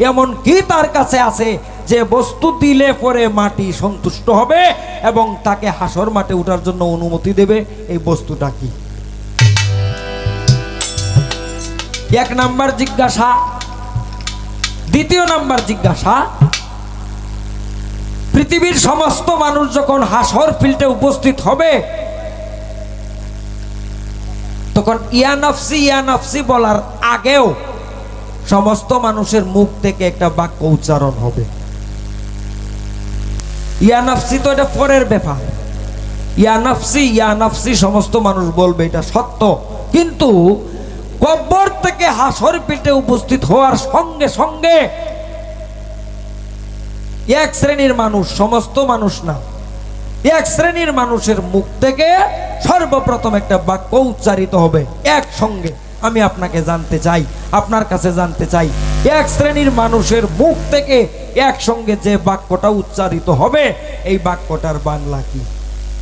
এমন কি তার কাছে আছে যে বস্তু দিলে পরে মাটি সন্তুষ্ট হবে এবং তাকে হাসর মাঠে ওঠার জন্য অনুমতি দেবে? এই বস্তুটা কি? এক নাম্বার জিজ্ঞাসা। দ্বিতীয় নাম্বার জিজ্ঞাসা, পৃথিবীর সমস্ত মানুষ যখন হাসর ফিল্ডে উপস্থিত হবে তখন ইয়া নাফসি বলার আগেও সমস্ত মানুষের মুখ থেকে একটা বাক্য উচ্চারণ হবে। ইয়া নাফসি তো এটা পরের ব্যাপার। ইয়া নাফসি সমস্ত মানুষ বলবে, এটা সত্য। কিন্তু কবর থেকে হাসর পিঠে উপস্থিত হওয়ার সঙ্গে সঙ্গে এক শ্রেণীর মানুষ, সমস্ত মানুষ না, এক শ্রেণীর মানুষের মুখ থেকে সর্বপ্রথম একটা বাক্য উচ্চারিত হবে একসঙ্গে। আমি আপনাকে জানতে চাই, আপনার কাছে জানতে চাই, এক শ্রেণীর মানুষের মুখ থেকে একসঙ্গে যে বাক্যটা উচ্চারিত হবে এই বাক্যটার বাংলা কি?